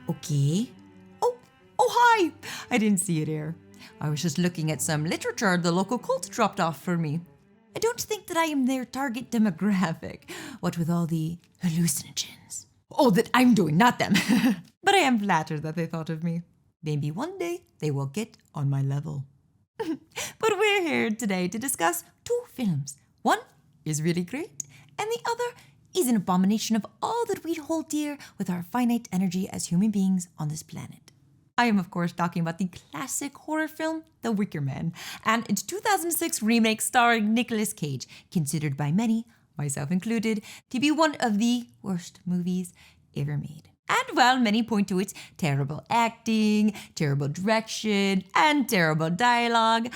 Okay. Oh, hi! I didn't see you there. I was just looking at some literature the local cult dropped off for me. I don't think that I am their target demographic, what with all the hallucinogens. Oh, that I'm doing, not them. But I am flattered that they thought of me. Maybe one day they will get on my level. But we're here today to discuss two films. One is really great, and the other is an abomination of all that we hold dear with our finite energy as human beings on this planet. I am, of course, talking about the classic horror film, The Wicker Man, and its 2006 remake starring Nicolas Cage, considered by many, myself included, to be one of the worst movies ever made. And while many point to its terrible acting, terrible direction, and terrible dialogue,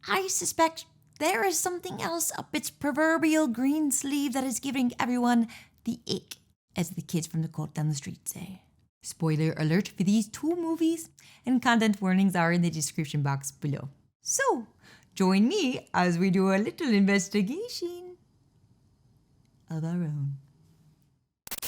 I suspect there is something else up its proverbial green sleeve that is giving everyone the ick, as the kids from the cult down the street say. Spoiler alert for these two movies, and content warnings are in the description box below. So, join me as we do a little investigation of our own.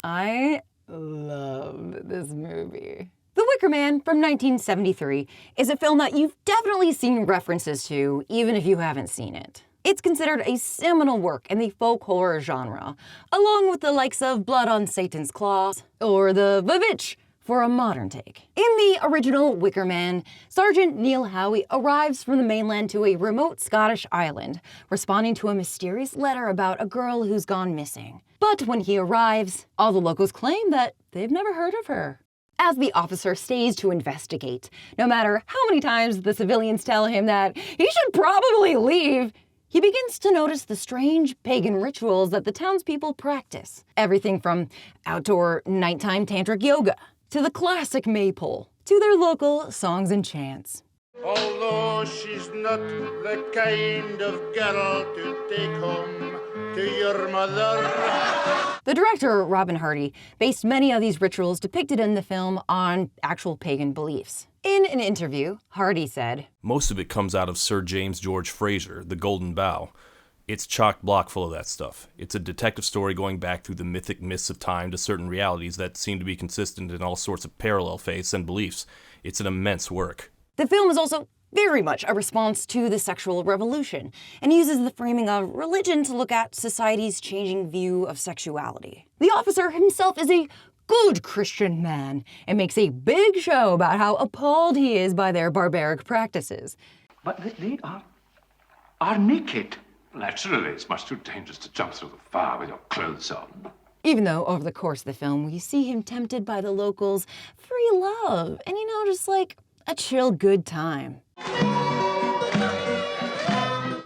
I love this movie. The Wicker Man from 1973 is a film that you've definitely seen references to, even if you haven't seen it. It's considered a seminal work in the folk horror genre, along with the likes of Blood on Satan's Claws or The Vavitch for a modern take. In the original Wicker Man, Sergeant Neil Howie arrives from the mainland to a remote Scottish island, responding to a mysterious letter about a girl who's gone missing. But when he arrives, all the locals claim that they've never heard of her. As the officer stays to investigate, no matter how many times the civilians tell him that he should probably leave, he begins to notice the strange pagan rituals that the townspeople practice. Everything from outdoor nighttime tantric yoga, to the classic maypole, to their local songs and chants. Although she's not the kind of girl to take home to your mother. The director, Robin Hardy, based many of these rituals depicted in the film on actual pagan beliefs. In an interview, Hardy said, "Most of it comes out of Sir James George Fraser, The Golden Bough. It's chock-block full of that stuff. It's a detective story going back through the mythic mists of time to certain realities that seem to be consistent in all sorts of parallel faiths and beliefs. It's an immense work." The film is also very much a response to the sexual revolution, and uses the framing of religion to look at society's changing view of sexuality. The officer himself is a good Christian man, and makes a big show about how appalled he is by their barbaric practices. But they are naked. Naturally, it's much too dangerous to jump through the fire with your clothes on. Even though over the course of the film, we see him tempted by the locals' free love, and just like a chill good time.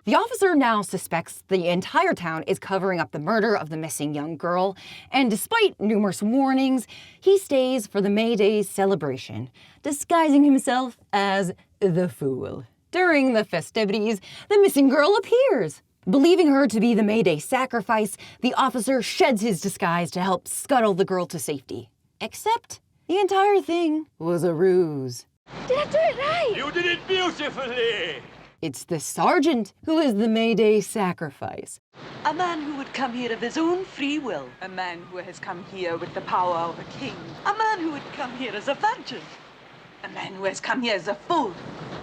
The officer now suspects the entire town is covering up the murder of the missing young girl, and despite numerous warnings, he stays for the May Day celebration, disguising himself as the fool. During the festivities, the missing girl appears. Believing her to be the May Day sacrifice, the officer sheds his disguise to help scuttle the girl to safety. Except the entire thing was a ruse. Did I do it right? You did it beautifully! It's the sergeant who is the May Day sacrifice. A man who would come here of his own free will. A man who has come here with the power of a king. A man who would come here as a virgin. A man who has come here as a fool.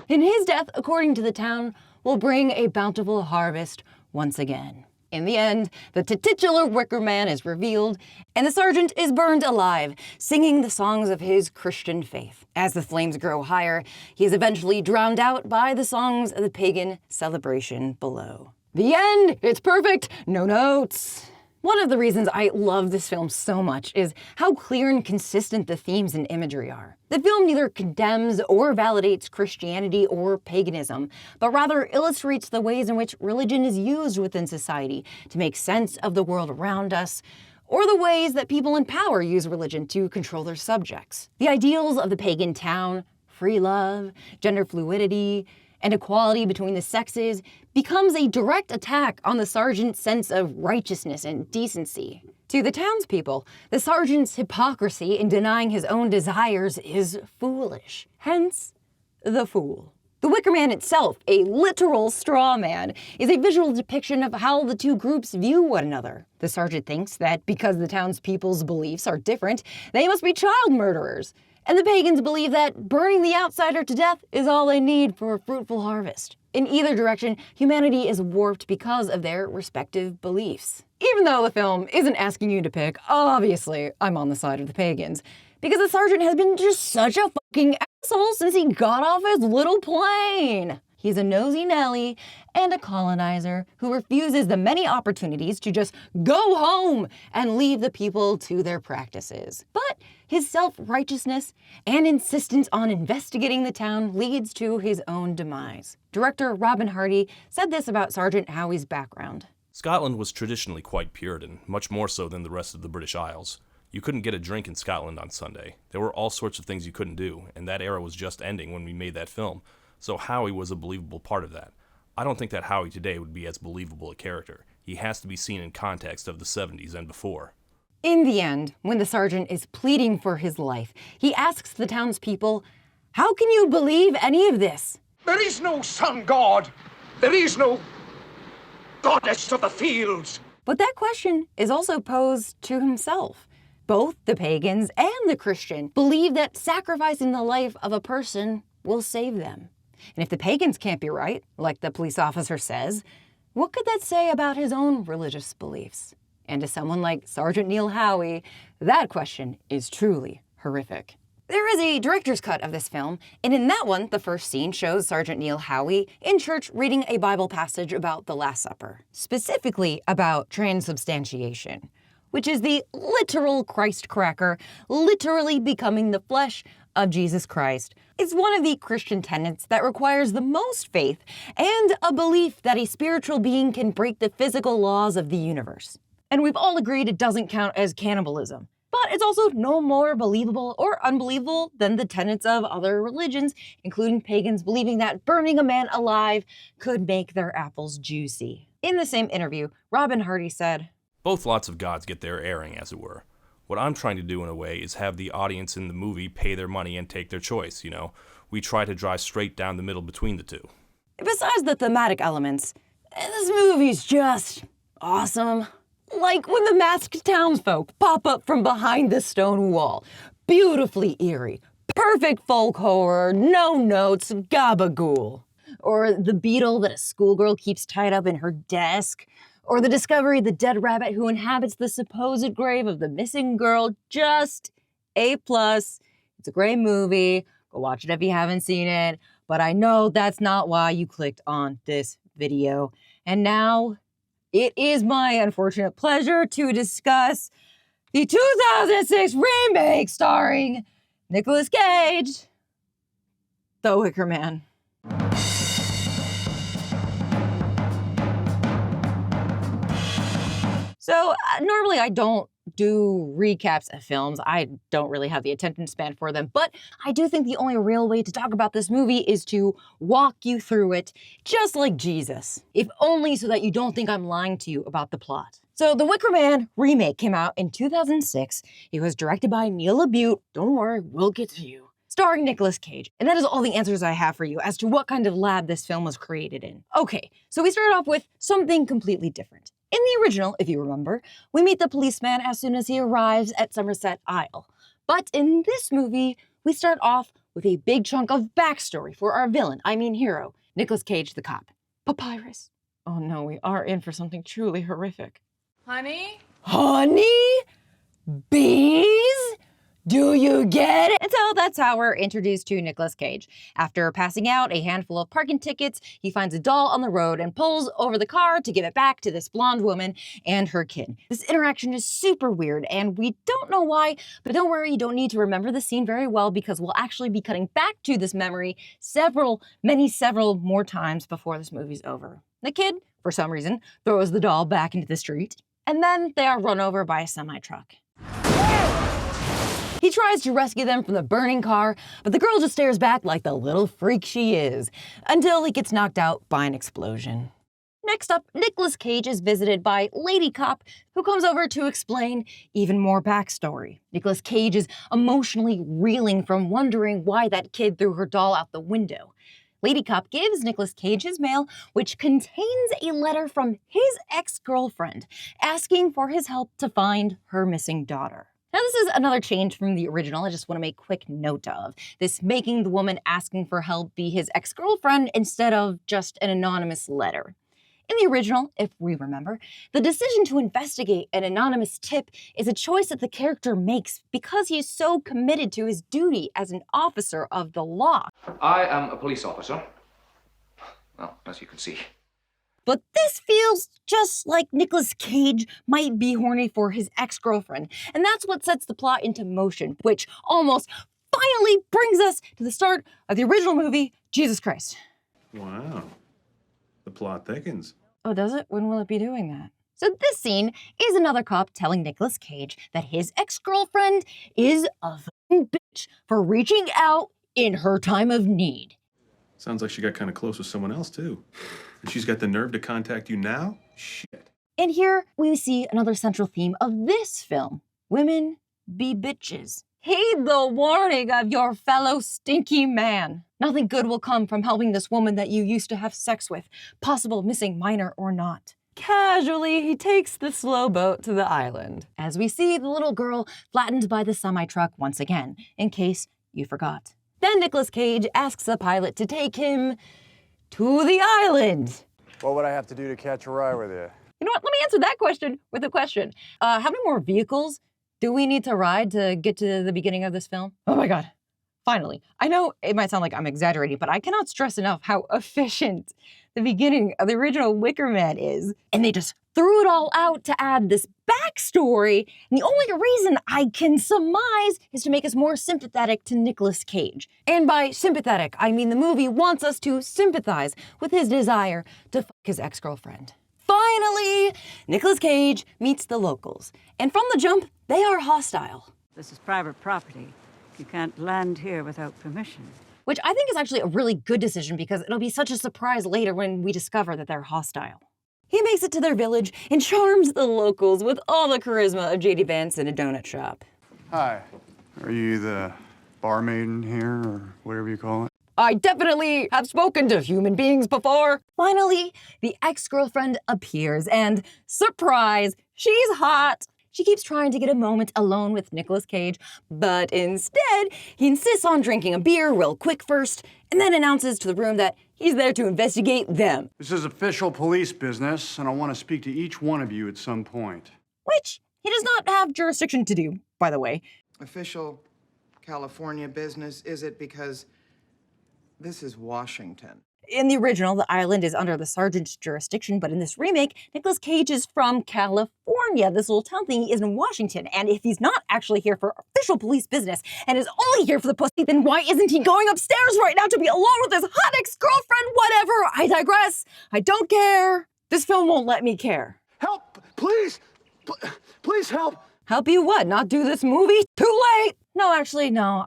And his death, according to the town, will bring a bountiful harvest once again. In the end, the titular Wicker Man is revealed, and the sergeant is burned alive, singing the songs of his Christian faith. As the flames grow higher, he is eventually drowned out by the songs of the pagan celebration below. The end! It's perfect! No notes! One of the reasons I love this film so much is how clear and consistent the themes and imagery are. The film neither condemns or validates Christianity or paganism, but rather illustrates the ways in which religion is used within society to make sense of the world around us, or the ways that people in power use religion to control their subjects. The ideals of the pagan town, free love, gender fluidity, and equality between the sexes becomes a direct attack on the sergeant's sense of righteousness and decency. To the townspeople, the sergeant's hypocrisy in denying his own desires is foolish, hence the fool. The Wicker Man itself, a literal straw man, is a visual depiction of how the two groups view one another. The sergeant thinks that because the townspeople's beliefs are different, they must be child murderers. And the pagans believe that burning the outsider to death is all they need for a fruitful harvest. In either direction, humanity is warped because of their respective beliefs. Even though the film isn't asking you to pick, obviously, I'm on the side of the pagans. Because the sergeant has been just such a fucking asshole since he got off his little plane. He's a nosy Nelly and a colonizer who refuses the many opportunities to just go home and leave the people to their practices. But his self-righteousness and insistence on investigating the town leads to his own demise. Director Robin Hardy said this about Sergeant Howie's background. Scotland was traditionally quite Puritan, much more so than the rest of the British Isles. You couldn't get a drink in Scotland on Sunday. There were all sorts of things you couldn't do, and that era was just ending when we made that film. So Howie was a believable part of that. I don't think that Howie today would be as believable a character. He has to be seen in context of the 70s and before. In the end, when the sergeant is pleading for his life, he asks the townspeople, "How can you believe any of this?" There is no sun god. There is no goddess of the fields. But that question is also posed to himself. Both the pagans and the Christian believe that sacrificing the life of a person will save them. And if the pagans can't be right, like the police officer says, what could that say about his own religious beliefs? And to someone like Sergeant Neil Howie, that question is truly horrific. There is a director's cut of this film, and in that one, the first scene shows Sergeant Neil Howie in church reading a Bible passage about the Last Supper, specifically about transubstantiation, which is the literal Christ cracker, literally becoming the flesh of Jesus Christ. It's one of the Christian tenets that requires the most faith and a belief that a spiritual being can break the physical laws of the universe. And we've all agreed it doesn't count as cannibalism. But it's also no more believable or unbelievable than the tenets of other religions, including pagans believing that burning a man alive could make their apples juicy. In the same interview, Robin Hardy said, Both lots of gods get their airing, as it were. What I'm trying to do in a way is have the audience in the movie pay their money and take their choice, you know? We try to drive straight down the middle between the two. Besides the thematic elements, this movie's just awesome. Like when the masked townsfolk pop up from behind the stone wall. Beautifully eerie. Perfect folk horror, no notes, gabagool. Or the beetle that a schoolgirl keeps tied up in her desk. Or the discovery of the dead rabbit who inhabits the supposed grave of the missing girl. Just A+. It's a great movie. Go watch it if you haven't seen it. But I know that's not why you clicked on this video. And now, it is my unfortunate pleasure to discuss the 2006 remake starring Nicolas Cage, The Wicker Man. So normally I don't do recaps of films. I don't really have the attention span for them, but I do think the only real way to talk about this movie is to walk you through it just like Jesus, if only so that you don't think I'm lying to you about the plot. So The Wicker Man remake came out in 2006. It was directed by Neil labute. Don't worry, we'll get to you. Starring Nicolas Cage. And that is all the answers I have for you as to what kind of lab this film was created in. Okay, so we start off with something completely different. In the original, if you remember, we meet the policeman as soon as he arrives at Somerset Isle. But in this movie, we start off with a big chunk of backstory for our villain, hero, Nicolas Cage the cop. Papyrus. Oh no, we are in for something truly horrific. Honey? Honey? Bees? Do you get it? And so that's how we're introduced to Nicolas Cage. After passing out a handful of parking tickets, he finds a doll on the road and pulls over the car to give it back to this blonde woman and her kid. This interaction is super weird, and we don't know why, but don't worry, you don't need to remember the scene very well because we'll actually be cutting back to this memory several more times before this movie's over. The kid, for some reason, throws the doll back into the street, and then they are run over by a semi-truck. He tries to rescue them from the burning car, but the girl just stares back like the little freak she is, until he gets knocked out by an explosion. Next up, Nicolas Cage is visited by Lady Cop, who comes over to explain even more backstory. Nicolas Cage is emotionally reeling from wondering why that kid threw her doll out the window. Lady Cop gives Nicolas Cage his mail, which contains a letter from his ex-girlfriend asking for his help to find her missing daughter. Now, this is another change from the original I just want to make quick note of. This making the woman asking for help be his ex-girlfriend instead of just an anonymous letter. In the original, if we remember, the decision to investigate an anonymous tip is a choice that the character makes because he is so committed to his duty as an officer of the law. I am a police officer. Well, as you can see. But this feels just like Nicolas Cage might be horny for his ex-girlfriend, and that's what sets the plot into motion, which almost finally brings us to the start of the original movie, Jesus Christ. Wow. The plot thickens. Oh, does it? When will it be doing that? So this scene is another cop telling Nicolas Cage that his ex-girlfriend is a fucking bitch for reaching out in her time of need. Sounds like she got kind of close with someone else, too. And she's got the nerve to contact you now? Shit. And here we see another central theme of this film. Women be bitches. Heed the warning of your fellow stinky man. Nothing good will come from helping this woman that you used to have sex with, possible missing minor or not. Casually, he takes the slow boat to the island, as we see the little girl flattened by the semi-truck once again, in case you forgot. Then Nicolas Cage asks the pilot to take him to the island. What would I have to do to catch a ride with you? You know what? Let me answer that question with a question. How many more vehicles do we need to ride to get to the beginning of this film? Oh my God. Finally. I know it might sound like I'm exaggerating, but I cannot stress enough how efficient the beginning of the original Wicker Man is. And they just threw it all out to add this backstory. And the only reason I can surmise is to make us more sympathetic to Nicolas Cage. And by sympathetic, I mean the movie wants us to sympathize with his desire to fuck his ex-girlfriend. Finally, Nicolas Cage meets the locals. And from the jump, they are hostile. This is private property. You can't land here without permission. Which I think is actually a really good decision because it'll be such a surprise later when we discover that they're hostile. He makes it to their village and charms the locals with all the charisma of J.D. Vance in a donut shop. Hi. Are you the barmaid in here, or whatever you call it? I definitely have spoken to human beings before. Finally, the ex-girlfriend appears and, surprise, she's hot. She keeps trying to get a moment alone with Nicolas Cage, but instead, he insists on drinking a beer real quick first, and then announces to the room that he's there to investigate them. This is official police business, and I want to speak to each one of you at some point. Which he does not have jurisdiction to do, by the way. Official California business, is it? Because this is Washington. In the original, the island is under the sergeant's jurisdiction, but in this remake, Nicolas Cage is from California. This little town thing is in Washington, and if he's not actually here for official police business and is only here for the pussy, then why isn't he going upstairs right now to be alone with his hot ex-girlfriend? Whatever, I digress. I don't care. This film won't let me care. Help! Please! Please help! Help you what? Not do this movie? Too late! No, actually, no,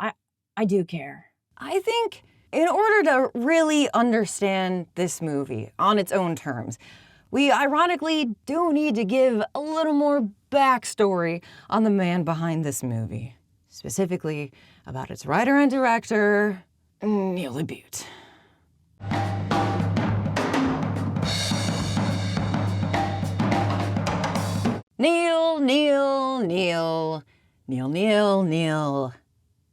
I do care. I think in order to really understand this movie on its own terms, we ironically do need to give a little more backstory on the man behind this movie. Specifically about its writer and director, Neil labute.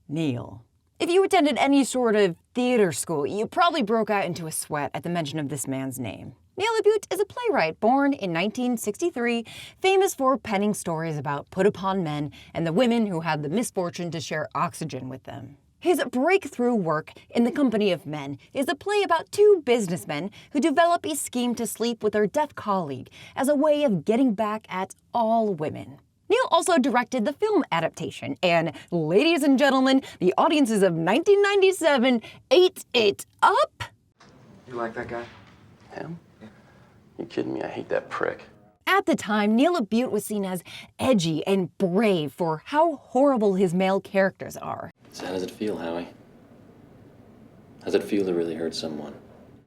Neil. If you attended any sort of theater school, you probably broke out into a sweat at the mention of this man's name. Neil labute is a playwright born in 1963, famous for penning stories about put-upon men and the women who had the misfortune to share oxygen with them. His breakthrough work, In the Company of Men, is a play about two businessmen who develop a scheme to sleep with their deaf colleague as a way of getting back at all women. Neil also directed the film adaptation, and ladies and gentlemen, the audiences of 1997 ate it up. You like that guy? Him? You kidding me? I hate that prick. At the time, Neil labute was seen as edgy and brave for how horrible his male characters are. So how does it feel, Howie? How does it feel to really hurt someone?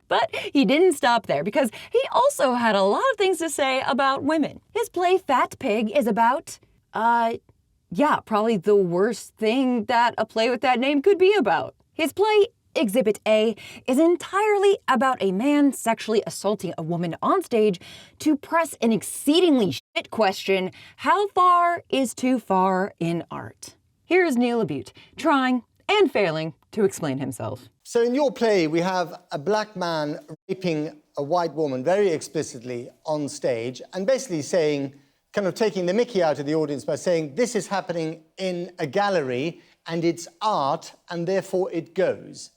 But he didn't stop there, because he also had a lot of things to say about women. His play Fat Pig is about, probably the worst thing that a play with that name could be about. His play Exhibit A is entirely about a man sexually assaulting a woman on stage to press an exceedingly shit question: how far is too far in art? Here's Neil labute, trying and failing to explain himself. So in your play, we have a black man raping a white woman very explicitly on stage and basically saying, kind of taking the mickey out of the audience by saying, this is happening in a gallery and it's art and therefore it goes.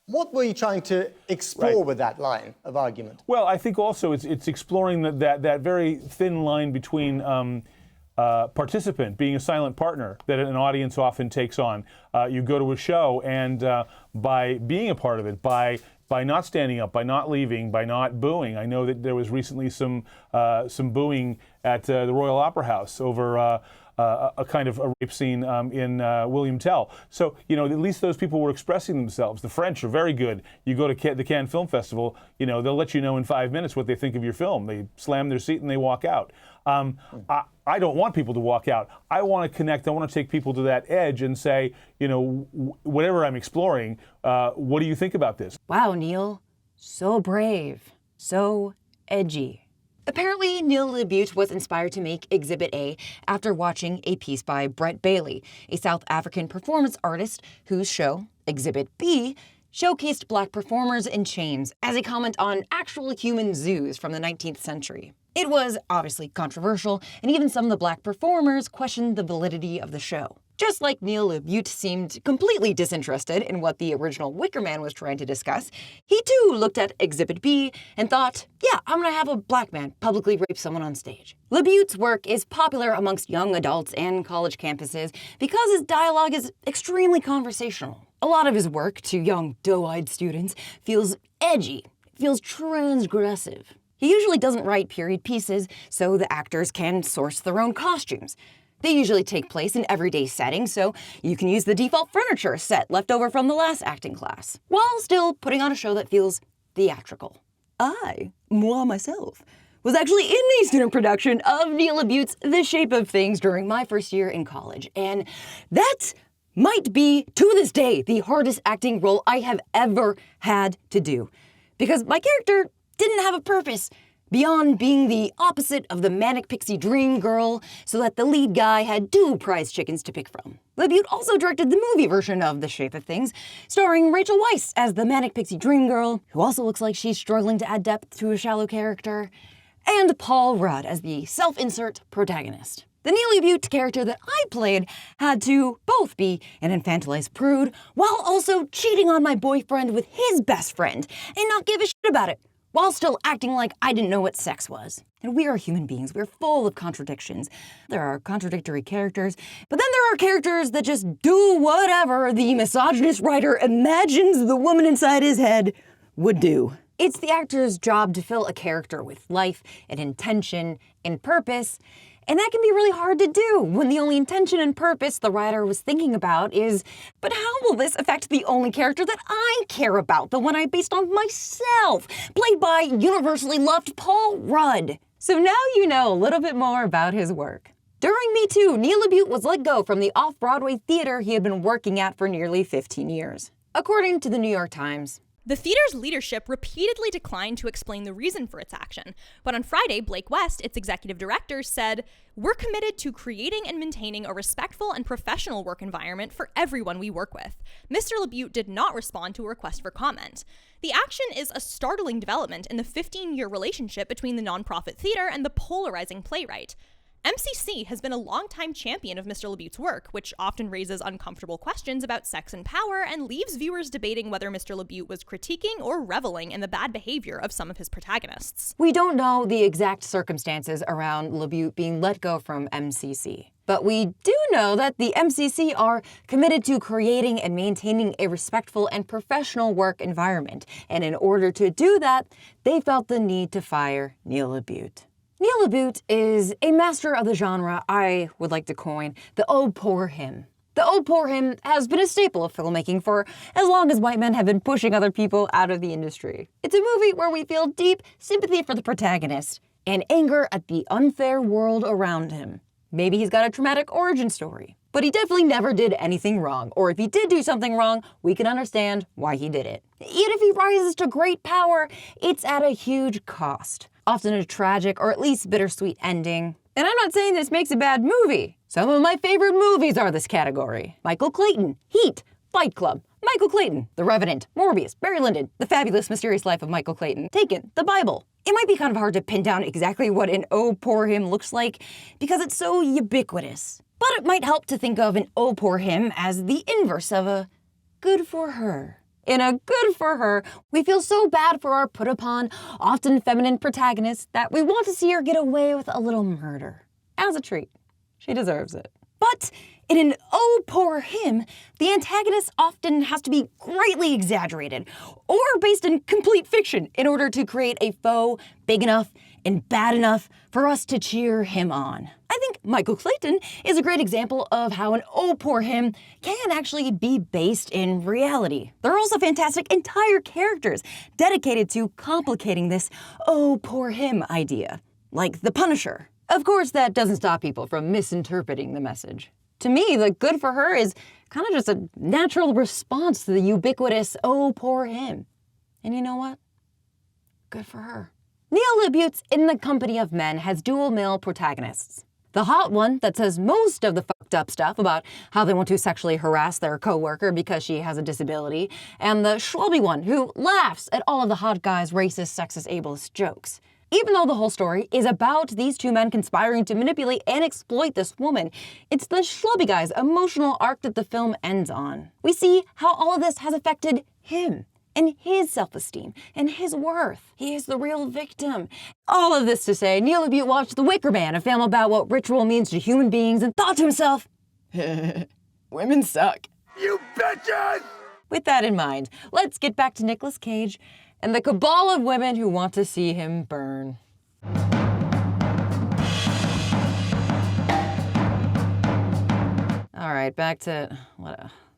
What were you trying to explore with that line of argument? Well, I think also it's exploring that very thin line between participant being a silent partner that an audience often takes on. You go to a show and by being a part of it, by not standing up, by not leaving, by not booing. I know that there was recently some booing at the Royal Opera House over a kind of a rape scene in William Tell. So, you know, at least those people were expressing themselves. The French are very good. You go to the Cannes Film Festival, you know, they'll let you know in 5 minutes what they think of your film. They slam their seat and they walk out. I don't want people to walk out. I want to connect. I want to take people to that edge and say, you know, whatever I'm exploring, what do you think about this? Wow, Neil. So brave. So edgy. Apparently, Neil labute was inspired to make Exhibit A after watching a piece by Brett Bailey, a South African performance artist whose show, Exhibit B, showcased black performers in chains as a comment on actual human zoos from the 19th century. It was obviously controversial, and even some of the black performers questioned the validity of the show. Just like Neil labute seemed completely disinterested in what the original Wicker Man was trying to discuss, he too looked at Exhibit B and thought, yeah, I'm gonna have a black man publicly rape someone on stage. Labute's work is popular amongst young adults and college campuses because his dialogue is extremely conversational. A lot of his work to young, doe-eyed students feels edgy, feels transgressive. He usually doesn't write period pieces, so the actors can source their own costumes. They usually take place in everyday settings, so you can use the default furniture set left over from the last acting class, while still putting on a show that feels theatrical. Moi myself, was actually in the student production of Neil labute's The Shape of Things during my first year in college, and that might be, to this day, the hardest acting role I have ever had to do, because my character didn't have a purpose beyond being the opposite of the manic pixie dream girl so that the lead guy had 2 prize chickens to pick from. Labute also directed the movie version of The Shape of Things, starring Rachel Weisz as the manic pixie dream girl, who also looks like she's struggling to add depth to a shallow character, and Paul Rudd as the self-insert protagonist. The Neil labute character that I played had to both be an infantilized prude while also cheating on my boyfriend with his best friend and not give a shit about it, while still acting like I didn't know what sex was. And we are human beings. We're full of contradictions. There are contradictory characters, but then there are characters that just do whatever the misogynist writer imagines the woman inside his head would do. It's the actor's job to fill a character with life and intention and purpose, and that can be really hard to do when the only intention and purpose the writer was thinking about is, but how will this affect the only character that I care about, the one I based on myself, played by universally loved Paul Rudd? So now you know a little bit more about his work. During Me Too, Neil labute was let go from the off-Broadway theater he had been working at for nearly 15 years. According to the New York Times, the theater's leadership repeatedly declined to explain the reason for its action, but on Friday, Blake West, its executive director, said, "We're committed to creating and maintaining a respectful and professional work environment for everyone we work with." Mr. labute did not respond to a request for comment. The action is a startling development in the 15-year relationship between the nonprofit theater and the polarizing playwright. MCC has been a longtime champion of Mr. labute's work, which often raises uncomfortable questions about sex and power and leaves viewers debating whether Mr. labute was critiquing or reveling in the bad behavior of some of his protagonists. We don't know the exact circumstances around labute being let go from MCC, but we do know that the MCC are committed to creating and maintaining a respectful and professional work environment, and in order to do that, they felt the need to fire Neil labute. Neil labute is a master of the genre I would like to coin the "oh poor him." The "oh poor him" has been a staple of filmmaking for as long as white men have been pushing other people out of the industry. It's a movie where we feel deep sympathy for the protagonist and anger at the unfair world around him. Maybe he's got a traumatic origin story. But he definitely never did anything wrong, or if he did do something wrong, we can understand why he did it. Even if he rises to great power, it's at a huge cost, often a tragic or at least bittersweet ending. And I'm not saying this makes a bad movie. Some of my favorite movies are this category. Michael Clayton, Heat, Fight Club, Michael Clayton, The Revenant, Morbius, Barry Lyndon, The Fabulous Mysterious Life of Michael Clayton, Taken, The Bible. It might be kind of hard to pin down exactly what an oh poor him looks like because it's so ubiquitous. But it might help to think of an oh poor him as the inverse of a good for her. In a good for her, we feel so bad for our put upon, often feminine protagonist that we want to see her get away with a little murder. As a treat. She deserves it. But in an oh poor him, the antagonist often has to be greatly exaggerated or based in complete fiction in order to create a foe big enough and bad enough for us to cheer him on. I think Michael Clayton is a great example of how an oh poor him can actually be based in reality. There are also fantastic entire characters dedicated to complicating this oh poor him idea, like the Punisher. Of course, that doesn't stop people from misinterpreting the message. To me, the good for her is kind of just a natural response to the ubiquitous oh poor him. And you know what? Good for her. Neil LaBute's In the Company of Men has dual male protagonists. The hot one that says most of the fucked up stuff about how they want to sexually harass their coworker because she has a disability, and the schlubby one who laughs at all of the hot guy's racist, sexist, ableist jokes. Even though the whole story is about these two men conspiring to manipulate and exploit this woman, it's the schlubby guy's emotional arc that the film ends on. We see how all of this has affected him and his self-esteem and his worth. He is the real victim. All of this to say, Neil LaBute watched The Wicker Man, a film about what ritual means to human beings, and thought to himself, women suck. You bitches! With that in mind, let's get back to Nicolas Cage and the cabal of women who want to see him burn. All right, back to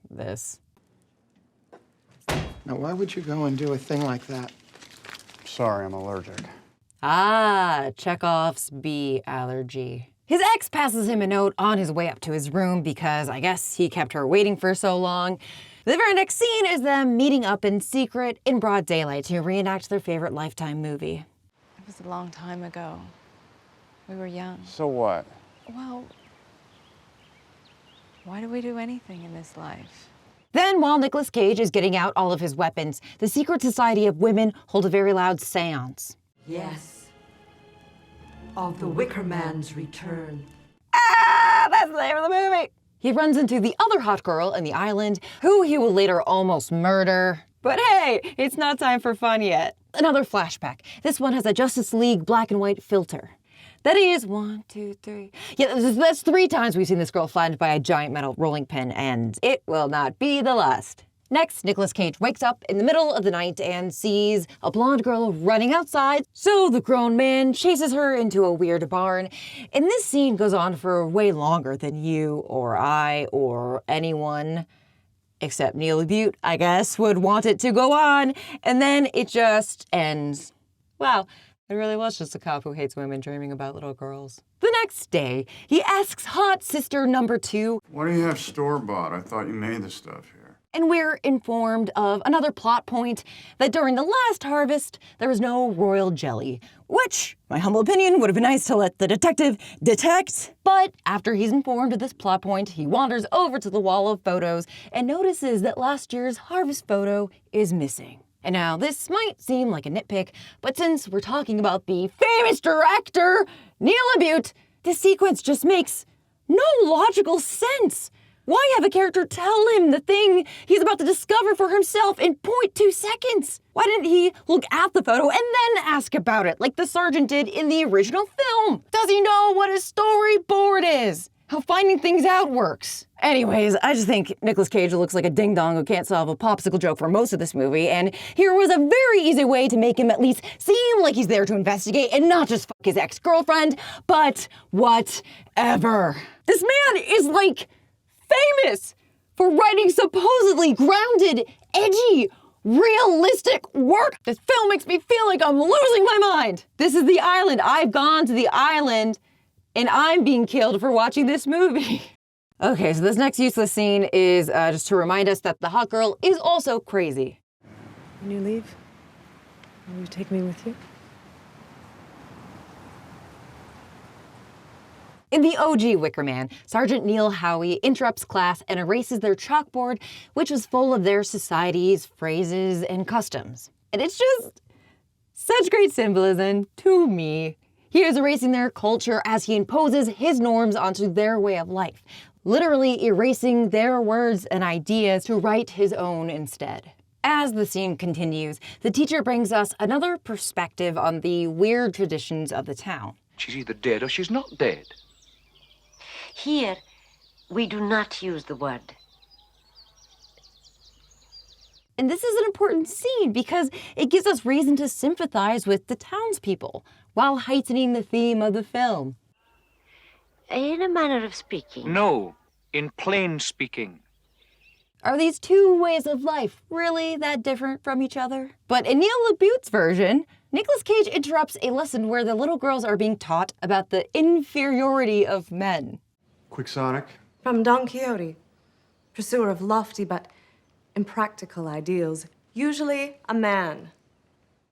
this. Now, why would you go and do a thing like that? Sorry, I'm allergic. Ah, Chekhov's bee allergy. His ex passes him a note on his way up to his room because I guess he kept her waiting for so long. The very next scene is them meeting up in secret in broad daylight to reenact their favorite Lifetime movie. It was a long time ago. We were young. So what? Well, why do we do anything in this life? Then, while Nicolas Cage is getting out all of his weapons, the secret society of women hold a very loud seance. Yes. Of the Wicker Man's return. Ah, that's the name of the movie! He runs into the other hot girl in the island, who he will later almost murder. But hey, it's not time for fun yet. Another flashback. This one has a Justice League black and white filter. That is 1, 2, 3. Yeah, that's 3 times we've seen this girl flattened by a giant metal rolling pin, and it will not be the last. Next, Nicolas Cage wakes up in the middle of the night and sees a blonde girl running outside, so the grown man chases her into a weird barn. And this scene goes on for way longer than you or I or anyone, except Neil LaBute, I guess, would want it to go on, and then it just ends. Wow. It really was just a cop who hates women dreaming about little girls. The next day, he asks hot sister number 2, Why do you have store-bought? I thought you made this stuff here. And we're informed of another plot point, that during the last harvest, there was no royal jelly, which, my humble opinion, would have been nice to let the detective detect. But after he's informed of this plot point, he wanders over to the wall of photos and notices that last year's harvest photo is missing. And now, this might seem like a nitpick, but since we're talking about the famous director, Neil LaBute, this sequence just makes no logical sense. Why have a character tell him the thing he's about to discover for himself in 0.2 seconds? Why didn't he look at the photo and then ask about it, like the sergeant did in the original film? Does he know what a storyboard is? How finding things out works? Anyways, I just think Nicolas Cage looks like a ding-dong who can't solve a popsicle joke for most of this movie, and here was a very easy way to make him at least seem like he's there to investigate and not just fuck his ex-girlfriend, but whatever. This man is, like, famous for writing supposedly grounded, edgy, realistic work. This film makes me feel like I'm losing my mind. This is the island. I've gone to the island, and I'm being killed for watching this movie. Okay, so this next useless scene is just to remind us that the hot girl is also crazy. When you leave, will you take me with you? In the OG Wicker Man, Sergeant Neil Howie interrupts class and erases their chalkboard, which was full of their society's phrases and customs. And it's just such great symbolism to me. He is erasing their culture as he imposes his norms onto their way of life, literally erasing their words and ideas to write his own instead. As the scene continues, the teacher brings us another perspective on the weird traditions of the town. She's either dead or she's not dead. Here, we do not use the word. And this is an important scene because it gives us reason to sympathize with the townspeople while heightening the theme of the film. In a manner of speaking. No, in plain speaking. Are these two ways of life really that different from each other? But in Neil LaBute's version, Nicolas Cage interrupts a lesson where the little girls are being taught about the inferiority of men. Quixotic. From Don Quixote, pursuer of lofty but impractical ideals, usually a man.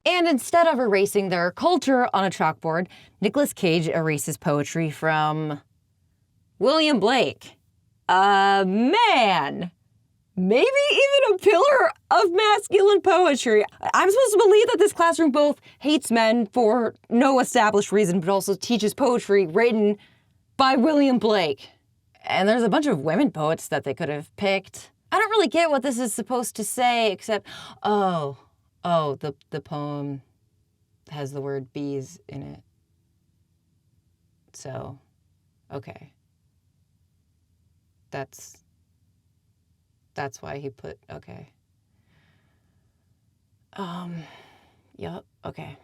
And instead of erasing their culture on a chalkboard, Nicolas Cage erases poetry from William Blake. A man. Maybe even a pillar of masculine poetry. I'm supposed to believe that this classroom both hates men for no established reason, but also teaches poetry written by William Blake. And there's a bunch of women poets that they could have picked. I don't really get what this is supposed to say, except, the poem has the word bees in it. So, okay. That's why he put, okay. Yep, okay.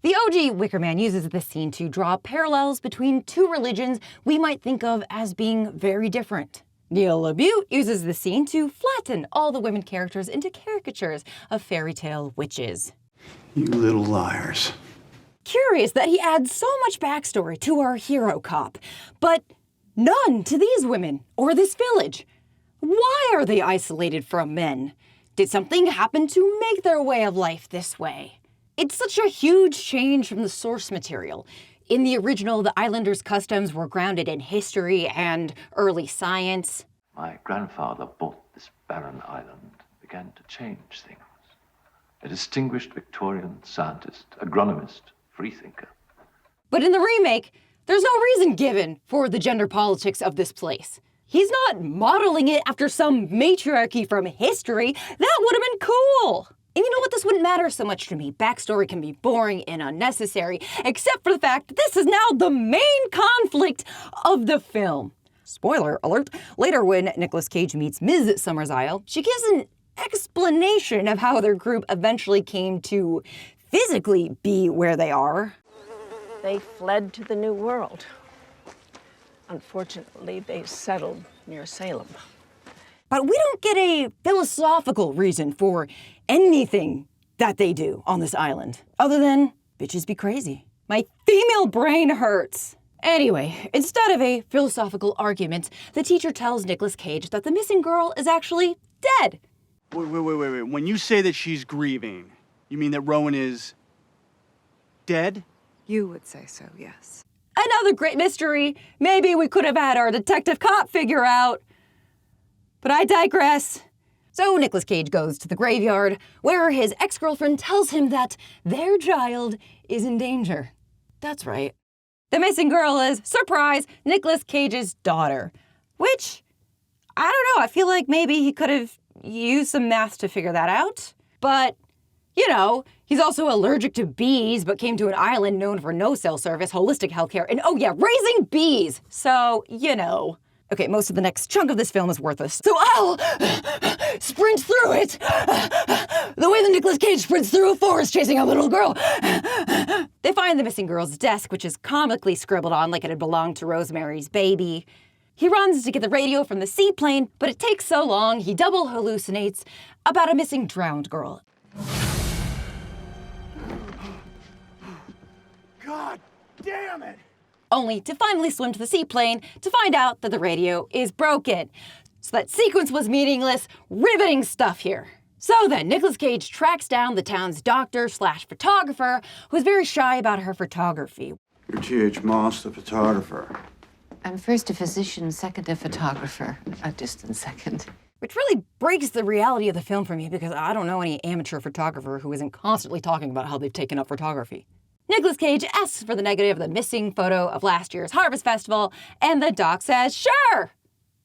The OG Wicker Man uses this scene to draw parallels between two religions we might think of as being very different. Neil LaBute uses the scene to flatten all the women characters into caricatures of fairy tale witches. You little liars. Curious that he adds so much backstory to our hero cop, but none to these women or this village. Why are they isolated from men? Did something happen to make their way of life this way? It's such a huge change from the source material. In the original, the islanders' customs were grounded in history and early science. My grandfather bought this barren island, began to change things. A distinguished Victorian scientist, agronomist, freethinker. But in the remake, there's no reason given for the gender politics of this place. He's not modeling it after some matriarchy from history. That would have been cool. And you know what? This wouldn't matter so much to me. Backstory can be boring and unnecessary, except for the fact that this is now the main conflict of the film. Spoiler alert, later when Nicolas Cage meets Ms. Summer's Isle, she gives an explanation of how their group eventually came to physically be where they are. They fled to the New World. Unfortunately, they settled near Salem. But we don't get a philosophical reason for anything that they do on this island, other than bitches be crazy. My female brain hurts. Anyway, instead of a philosophical argument, the teacher tells Nicolas Cage that the missing girl is actually dead. Wait. When you say that she's grieving, you mean that Rowan is dead? You would say so, yes. Another great mystery maybe we could have had our detective cop figure out. But I digress. So Nicolas Cage goes to the graveyard, where his ex-girlfriend tells him that their child is in danger. That's right. The missing girl is, surprise, Nicolas Cage's daughter. Which, I don't know, I feel like maybe he could have used some math to figure that out. But, you know, he's also allergic to bees, but came to an island known for no-cell service, holistic healthcare, and oh yeah, raising bees. So, you know. Okay, most of the next chunk of this film is worthless, so I'll sprint through it the way that Nicolas Cage sprints through a forest chasing a little girl. They find the missing girl's desk, which is comically scribbled on like it had belonged to Rosemary's Baby. He runs to get the radio from the seaplane, but it takes so long he double hallucinates about a missing drowned girl. God damn it! only to finally swim to the seaplane to find out that the radio is broken. So that sequence was meaningless, riveting stuff here. So then, Nicolas Cage tracks down the town's doctor/photographer, who's very shy about her photography. You're T.H. Moss, the photographer. I'm first a physician, second a photographer, a distant second. Which really breaks the reality of the film for me because I don't know any amateur photographer who isn't constantly talking about how they've taken up photography. Nicolas Cage asks for the negative of the missing photo of last year's Harvest Festival, and the doc says, sure!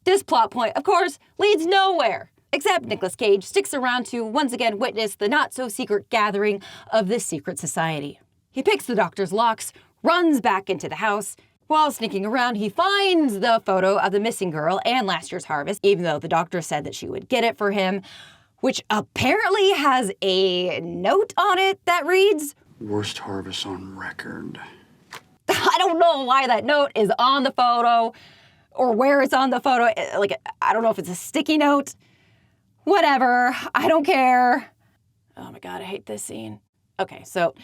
This plot point, of course, leads nowhere. Except Nicolas Cage sticks around to once again witness the not-so-secret gathering of this secret society. He picks the doctor's locks, runs back into the house. While sneaking around, he finds the photo of the missing girl and last year's harvest, even though the doctor said that she would get it for him, which apparently has a note on it that reads, Worst harvest on record. I don't know why that note is on the photo or where it's on the photo. Like, I don't know if it's a sticky note. Whatever, I don't care. Oh my God, I hate this scene. Okay, so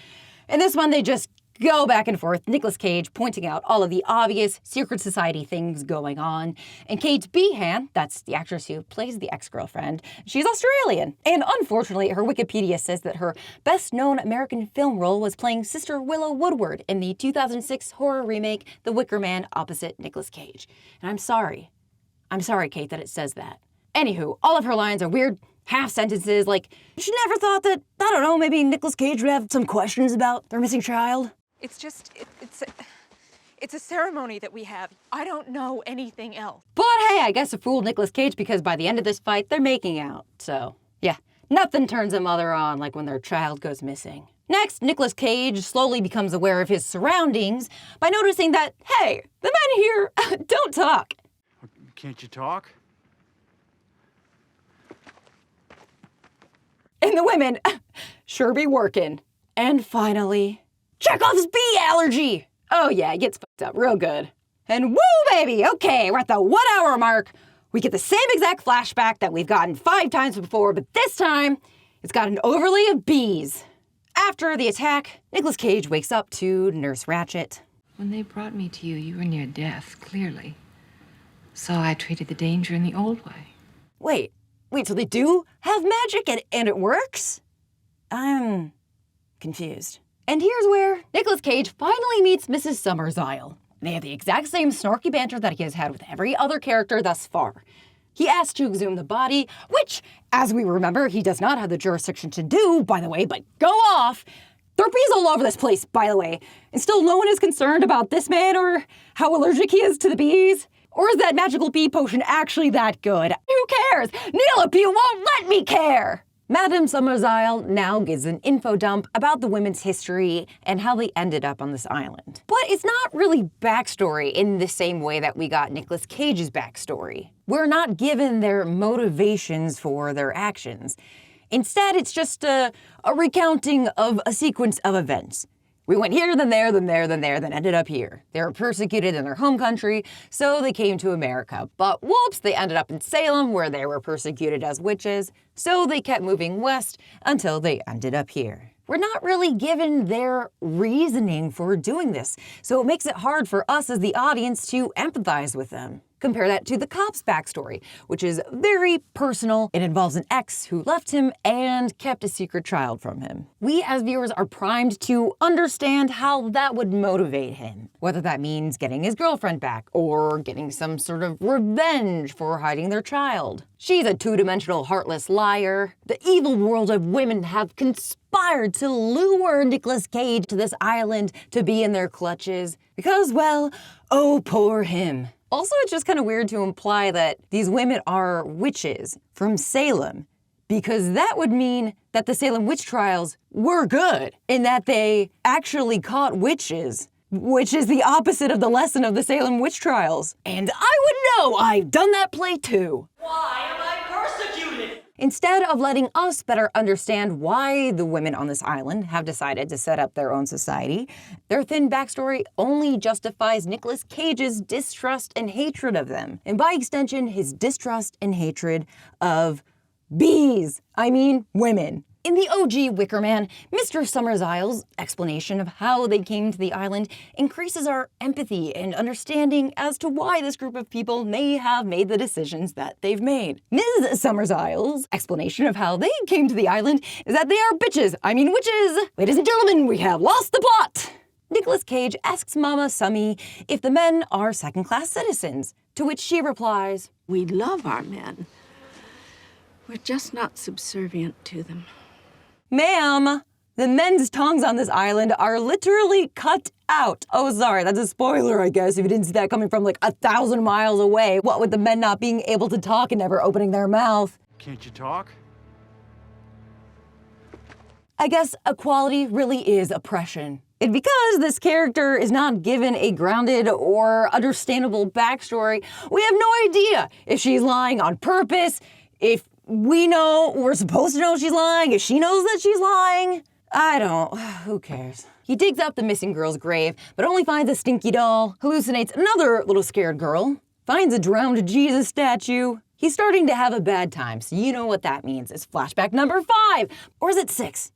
in this one, they just go back and forth, Nicolas Cage pointing out all of the obvious secret society things going on. And Kate Behan, that's the actress who plays the ex-girlfriend, she's Australian. And unfortunately, her Wikipedia says that her best-known American film role was playing Sister Willow Woodward in the 2006 horror remake, The Wicker Man, opposite Nicolas Cage. And I'm sorry, Kate, that it says that. Anywho, all of her lines are weird half sentences like, she never thought that, I don't know, maybe Nicolas Cage would have some questions about their missing child. It's just, it's a ceremony that we have. I don't know anything else. But hey, I guess it fooled Nicolas Cage because by the end of this fight, they're making out. So yeah, nothing turns a mother on like when their child goes missing. Next, Nicolas Cage slowly becomes aware of his surroundings by noticing that, hey, the men here don't talk. Can't you talk? And the women sure be working. And finally, Chekhov's bee allergy. Oh yeah, it gets fucked up real good. And woo, baby, okay, we're at the 1 hour mark. We get the same exact flashback that we've gotten 5 times before, but this time, it's got an overlay of bees. After the attack, Nicolas Cage wakes up to Nurse Ratched. When they brought me to you, you were near death, clearly. So I treated the danger in the old way. Wait, so they do have magic and it works? I'm confused. And here's where Nicolas Cage finally meets Mrs. Summersile. They have the exact same snarky banter that he has had with every other character thus far. He asks to exhume the body, which, as we remember, he does not have the jurisdiction to do, by the way, but go off. There are bees all over this place, by the way, and still no one is concerned about this man or how allergic he is to the bees. Or is that magical bee potion actually that good? Who cares? Neela, you won't let me care! Madame Summersile now gives an info dump about the women's history and how they ended up on this island. But it's not really backstory in the same way that we got Nicolas Cage's backstory. We're not given their motivations for their actions. Instead, it's just a recounting of a sequence of events. We went here, then there, then there, then there, then ended up here. They were persecuted in their home country, so they came to America. But whoops, they ended up in Salem, where they were persecuted as witches, so they kept moving west until they ended up here. We're not really given their reasoning for doing this, so it makes it hard for us as the audience to empathize with them. Compare that to the cop's backstory, which is very personal. It involves an ex who left him and kept a secret child from him. We as viewers are primed to understand how that would motivate him, whether that means getting his girlfriend back or getting some sort of revenge for hiding their child. She's a two-dimensional, heartless liar. The evil world of women have conspired to lure Nicolas Cage to this island to be in their clutches because, well, oh, poor him. Also, it's just kind of weird to imply that these women are witches from Salem, because that would mean that the Salem witch trials were good, and that they actually caught witches, which is the opposite of the lesson of the Salem witch trials. And I would know, I've done that play too. Why am I persecuted? Instead of letting us better understand why the women on this island have decided to set up their own society, their thin backstory only justifies Nicolas Cage's distrust and hatred of them, and by extension, his distrust and hatred of bees. I mean, women. In the OG Wicker Man, Mr. Summersile's explanation of how they came to the island increases our empathy and understanding as to why this group of people may have made the decisions that they've made. Ms. Summersile's explanation of how they came to the island is that they are bitches, I mean witches. Ladies and gentlemen, we have lost the plot. Nicolas Cage asks Mama Summy if the men are second-class citizens, to which she replies, "We love our men. We're just not subservient to them." Ma'am, the men's tongues on this island are literally cut out. Oh, sorry, that's a spoiler, I guess, if you didn't see that coming from like 1,000 miles away. What with the men not being able to talk and never opening their mouth? Can't you talk? I guess equality really is oppression. And because this character is not given a grounded or understandable backstory, we have no idea if she's lying on purpose, if we're supposed to know she's lying, if she knows that she's lying. I don't. Who cares? He digs up the missing girl's grave, but only finds a stinky doll, hallucinates another little scared girl, finds a drowned Jesus statue. He's starting to have a bad time, so you know what that means. It's flashback number 5, or is it 6?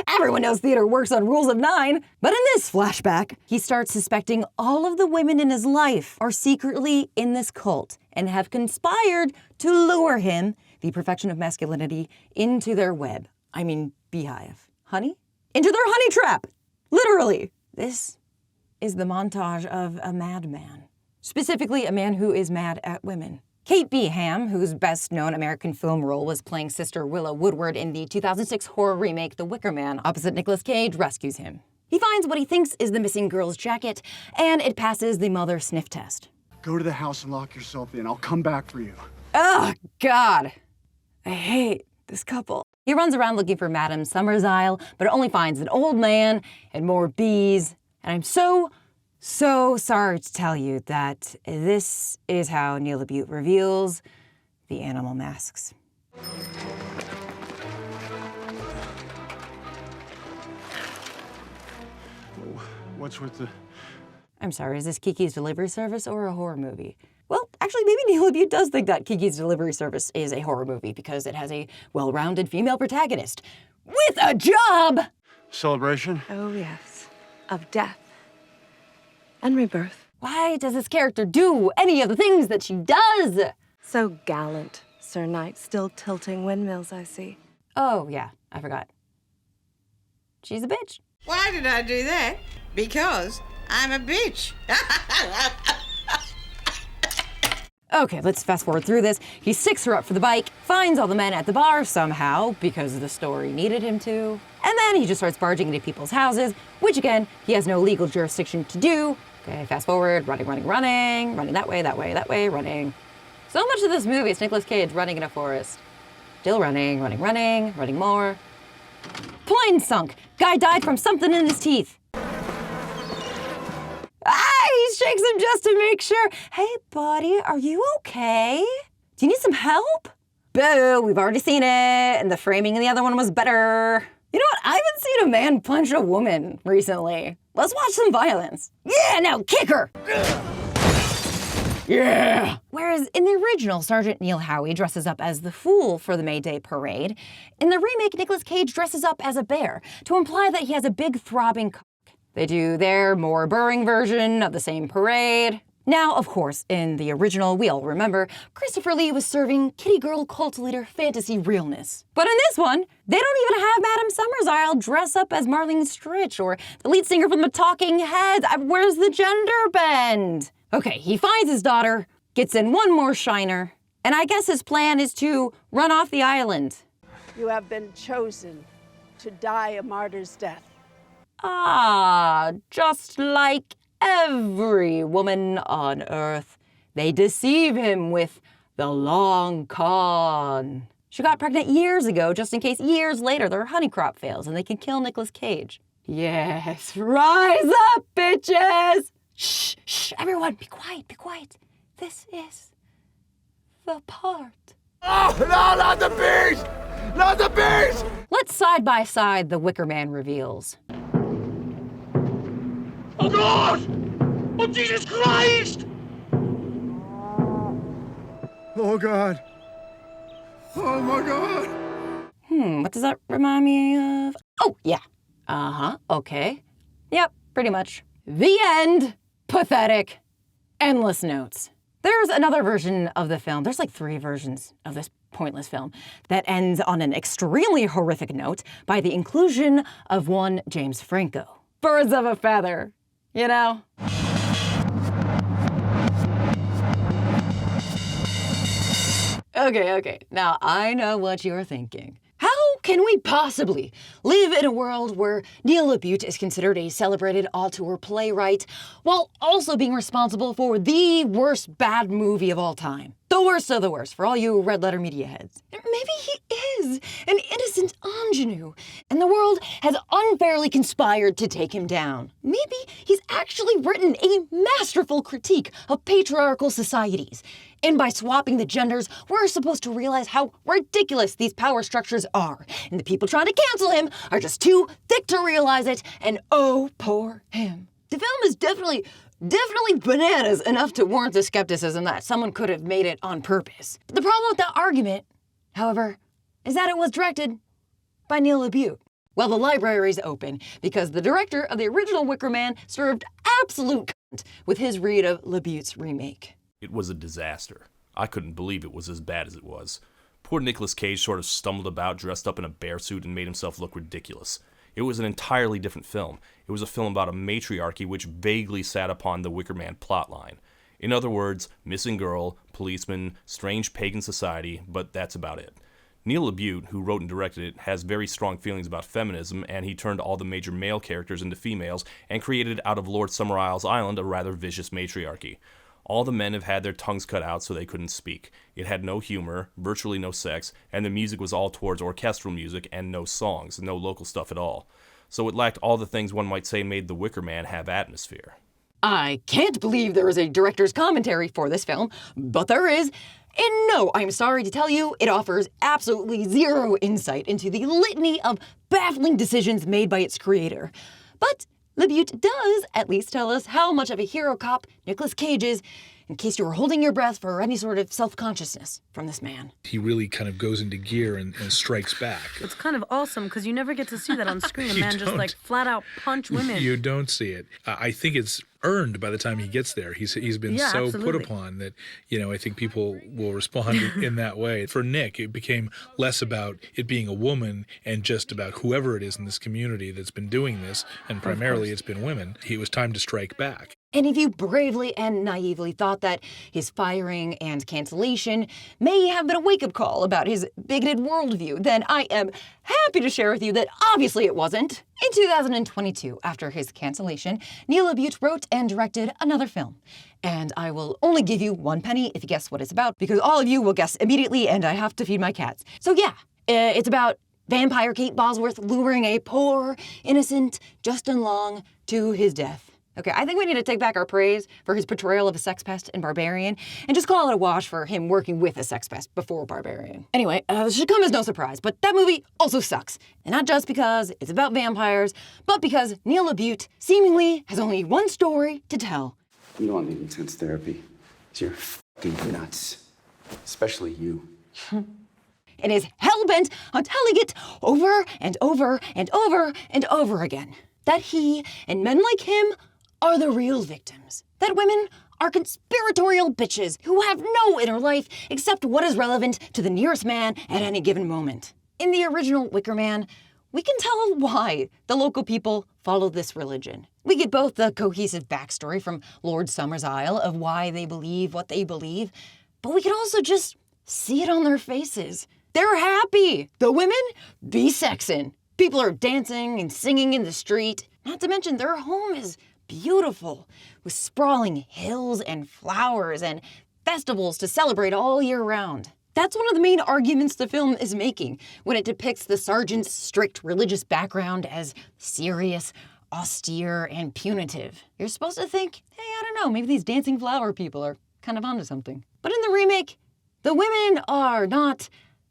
Everyone knows theater works on rules of 9. But in this flashback, he starts suspecting all of the women in his life are secretly in this cult and have conspired to lure him, the perfection of masculinity, into their web. I mean, beehive. Honey? Into their honey trap! Literally. This is the montage of a madman. Specifically, a man who is mad at women. Kate B. Ham, whose best-known American film role was playing Sister Willow Woodward in the 2006 horror remake The Wicker Man, opposite Nicolas Cage, rescues him. He finds what he thinks is the missing girl's jacket, and it passes the mother sniff test. Go to the house and lock yourself in. I'll come back for you. Oh, God. I hate this couple. He runs around looking for Madame Summersile, but only finds an old man and more bees. And I'm so sorry to tell you that this is how Neil LaBute reveals the animal masks. What's with the... I'm sorry, is this Kiki's Delivery Service or a horror movie? Well, actually, maybe Neil LaBute does think that Kiki's Delivery Service is a horror movie because it has a well-rounded female protagonist with a job! Celebration? Oh, yes. Of death. And rebirth. Why does this character do any of the things that she does? So gallant, Sir Knight. Still tilting windmills, I see. Oh, yeah, I forgot. She's a bitch. Why did I do that? Because I'm a bitch. Okay, let's fast forward through this. He sticks her up for the bike, finds all the men at the bar somehow, because the story needed him to, and then he just starts barging into people's houses, which again, he has no legal jurisdiction to do. Okay, fast forward, running that way, running. So much of this movie is Nicolas Cage running in a forest. Still running more. Plane sunk. Guy died from something in his teeth. He shakes him just to make sure. Hey, buddy, are you okay? Do you need some help? Boo, we've already seen it, and the framing in the other one was better. You know what? I haven't seen a man punch a woman recently. Let's watch some violence. Yeah, now kick her! Yeah! Whereas in the original, Sergeant Neil Howie dresses up as the fool for the May Day parade, in the remake, Nicolas Cage dresses up as a bear to imply that he has a big throbbing cock. They do their more burring version of the same parade. Now, of course, in the original, we all remember, Christopher Lee was serving kitty girl cult leader fantasy realness. But in this one, they don't even have Madame Summersile dress up as Marlene Stritch or the lead singer from the Talking Heads. Where's the gender bend? Okay, he finds his daughter, gets in one more shiner, and I guess his plan is to run off the island. You have been chosen to die a martyr's death. Ah, just like every woman on Earth, they deceive him with the long con. She got pregnant years ago, just in case years later their honey crop fails and they can kill Nicolas Cage. Yes, rise up, bitches! Shh, shh, everyone, be quiet, be quiet. This is the part. Oh, no, not the bees! Not the bees! Let's side by side the Wicker Man reveals. Oh, God! Oh, Jesus Christ! Oh, God. Oh, my God. What does that remind me of? Oh, yeah. Okay. Yep, pretty much. The end. Pathetic. Endless notes. There's another version of the film. There's like 3 versions of this pointless film that ends on an extremely horrific note by the inclusion of one James Franco. Birds of a feather, you know? Okay. Now, I know what you're thinking. How can we possibly live in a world where Neil LaBute is considered a celebrated auteur playwright while also being responsible for the worst bad movie of all time? The worst of the worst for all you red letter media heads. Maybe he is an innocent ingenue, and the world has unfairly conspired to take him down. Maybe he's actually written a masterful critique of patriarchal societies. And by swapping the genders, we're supposed to realize how ridiculous these power structures are. And the people trying to cancel him are just too thick to realize it, and oh, poor him. The film is definitely bananas enough to warrant the skepticism that someone could have made it on purpose. The problem with that argument, however, is that it was directed by Neil LaBute. Well, the library's open because the director of the original Wicker Man served absolute cunt with his read of LaBute's remake. It was a disaster. I couldn't believe it was as bad as it was. Poor Nicolas Cage sort of stumbled about dressed up in a bear suit and made himself look ridiculous. It was an entirely different film. It was a film about a matriarchy which vaguely sat upon the Wicker Man plotline. In other words, missing girl, policeman, strange pagan society, but that's about it. Neil LaBute, who wrote and directed it, has very strong feelings about feminism, and he turned all the major male characters into females and created out of Lord Summerisle's island a rather vicious matriarchy. All the men have had their tongues cut out so they couldn't speak. It had no humor, virtually no sex, and the music was all towards orchestral music and no songs, no local stuff at all. So it lacked all the things one might say made The Wicker Man have atmosphere. I can't believe there is a director's commentary for this film, but there is. And no, I'm sorry to tell you, it offers absolutely zero insight into the litany of baffling decisions made by its creator. But LaBute does at least tell us how much of a hero cop Nicolas Cage is, in case you were holding your breath for any sort of self-consciousness from this man. He really kind of goes into gear and strikes back. It's kind of awesome because you never get to see that on screen. A man just like flat out punch women. You don't see it. I think it's earned by the time he gets there. He's been so absolutely. put upon that, I think people will respond in that way. For Nick, it became less about it being a woman and just about whoever it is in this community that's been doing this, and primarily it's been women. It was time to strike back. And if you bravely and naively thought that his firing and cancellation may have been a wake-up call about his bigoted worldview, then I am happy to share with you that obviously it wasn't. In 2022, after his cancellation, Neil LaBute wrote and directed another film. And I will only give you 1 penny if you guess what it's about, because all of you will guess immediately and I have to feed my cats. So yeah, it's about vampire Kate Bosworth luring a poor, innocent Justin Long to his death. Okay, I think we need to take back our praise for his portrayal of a sex pest in Barbarian and just call it a wash for him working with a sex pest before Barbarian. Anyway, this should come as no surprise, but that movie also sucks. And not just because it's about vampires, but because Neil LaBute seemingly has only one story to tell. You don't need intense therapy. You're f***ing nuts. Especially you. And is hell-bent on telling it over and over and over and over again. That he and men like him are the real victims. That women are conspiratorial bitches who have no inner life except what is relevant to the nearest man at any given moment. In the original Wicker Man, we can tell why the local people follow this religion. We get both the cohesive backstory from Lord Summerisle of why they believe what they believe, but we can also just see it on their faces. They're happy. The women be sexin'. People are dancing and singing in the street. Not to mention their home is beautiful, with sprawling hills and flowers and festivals to celebrate all year round. That's one of the main arguments the film is making when it depicts the sergeant's strict religious background as serious, austere, and punitive. You're supposed to think, hey, I don't know, maybe these dancing flower people are kind of onto something. But in the remake, the women are not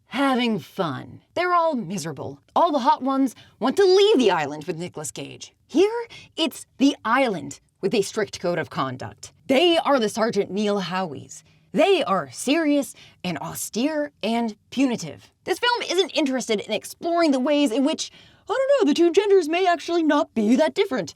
having fun. They're all miserable. All the hot ones want to leave the island with Nicolas Cage. Here, it's the island with a strict code of conduct. They are the Sergeant Neil Howies. They are serious and austere and punitive. This film isn't interested in exploring the ways in which, I don't know, the two genders may actually not be that different.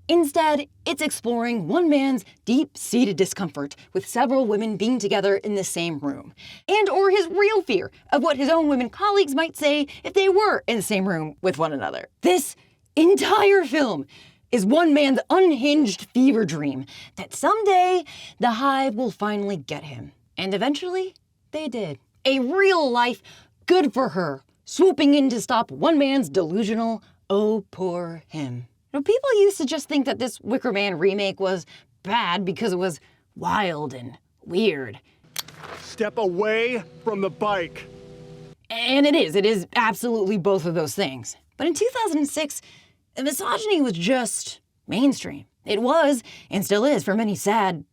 Instead, it's exploring one man's deep-seated discomfort with several women being together in the same room, and or his real fear of what his own women colleagues might say if they were in the same room with one another. This entire film is one man's unhinged fever dream that someday the hive will finally get him. And eventually, they did. A real life, good for her, swooping in to stop one man's delusional, oh, poor him. Now, people used to just think that this Wicker Man remake was bad because it was wild and weird. Step away from the bike. And it is absolutely both of those things. But in 2006, misogyny was just mainstream. It was, and still is for many sad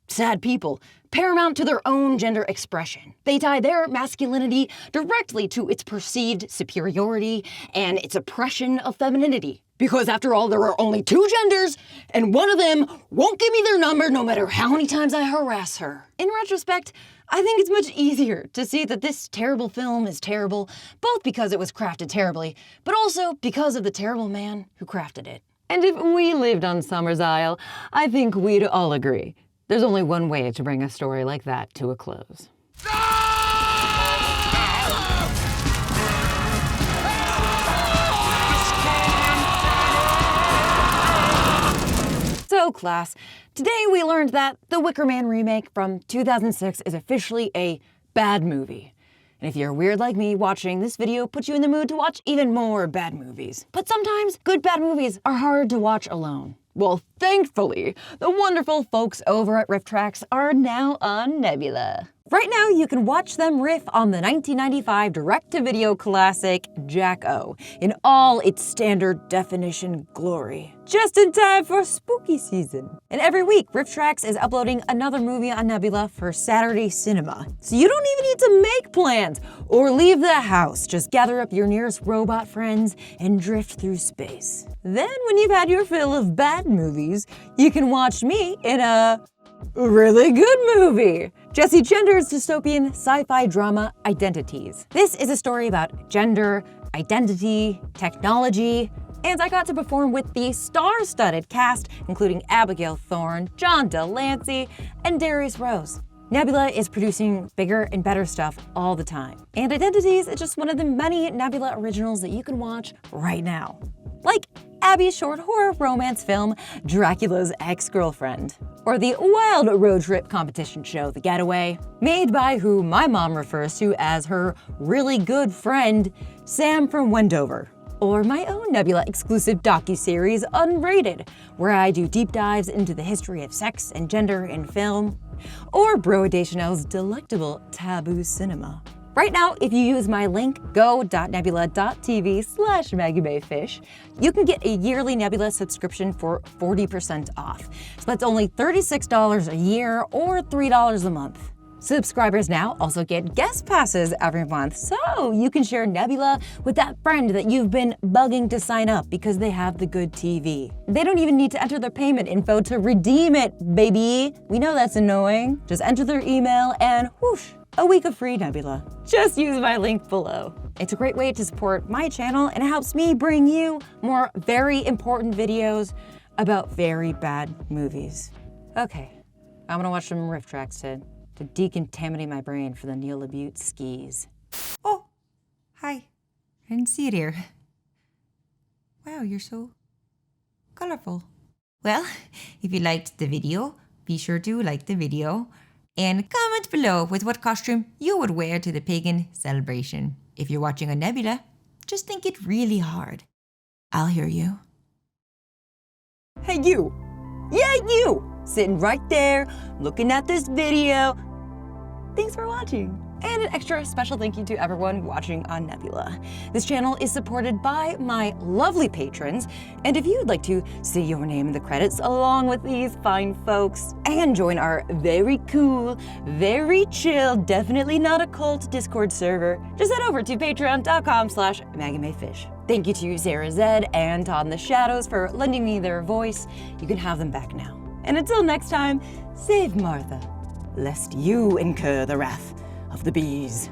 people, paramount to their own gender expression. They tie their masculinity directly to its perceived superiority and its oppression of femininity. Because after all, there are only two genders, and one of them won't give me their number no matter how many times I harass her. In retrospect, I think it's much easier to see that this terrible film is terrible, both because it was crafted terribly, but also because of the terrible man who crafted it. And if we lived on Summer's Isle, I think we'd all agree. There's only one way to bring a story like that to a close. So, class, today we learned that the Wicker Man remake from 2006 is officially a bad movie. And if you're weird like me, watching this video puts you in the mood to watch even more bad movies. But sometimes good bad movies are hard to watch alone. Well, thankfully, the wonderful folks over at RiffTrax are now on Nebula. Right now, you can watch them riff on the 1995 direct-to-video classic Jack-O in all its standard definition glory. Just in time for spooky season. And every week, RiffTrax is uploading another movie on Nebula for Saturday cinema. So you don't even need to make plans or leave the house. Just gather up your nearest robot friends and drift through space. Then, when you've had your fill of bad movies, you can watch me in a really good movie. Jesse Gender's dystopian sci-fi drama Identities. This is a story about gender, identity, technology, and I got to perform with the star-studded cast, including Abigail Thorne, John Delancey, and Darius Rose. Nebula is producing bigger and better stuff all the time. And Identities is just one of the many Nebula originals that you can watch right now. Like Abby's short horror romance film, Dracula's Ex-Girlfriend. Or the wild road trip competition show, The Getaway, made by who my mom refers to as her really good friend, Sam from Wendover. Or my own Nebula exclusive docuseries, Unrated, where I do deep dives into the history of sex and gender in film. Or Bro Deschanel's delectable taboo cinema. Right now, if you use my link, go.nebula.tv/Maggie Mae Fish, you can get a yearly Nebula subscription for 40% off. So that's only $36 a year or $3 a month. Subscribers now also get guest passes every month, so you can share Nebula with that friend that you've been bugging to sign up because they have the good TV. They don't even need to enter their payment info to redeem it, baby. We know that's annoying. Just enter their email and whoosh, a week of free Nebula. Just use my link below. It's a great way to support my channel and it helps me bring you more very important videos about very bad movies. Okay, I'm gonna watch some RiffTrax to decontaminate my brain for the Neil labute skis. Oh, hi. I didn't see it here. Wow, you're so colorful. Well, if you liked the video, be sure to like the video and comment below with what costume you would wear to the pagan celebration. If you're watching on Nebula, just think it really hard. I'll hear you. Hey you! Yeah, you! Sitting right there, looking at this video. Thanks for watching. And an extra special thank you to everyone watching on Nebula. This channel is supported by my lovely patrons, and if you'd like to see your name in the credits along with these fine folks and join our very cool, very chill, definitely not a cult Discord server, just head over to patreon.com/Maggie Mae Fish. Thank you to Sarah Zed and Todd in the Shadows for lending me their voice. You can have them back now. And until next time, save Martha. lest you incur the wrath of the bees.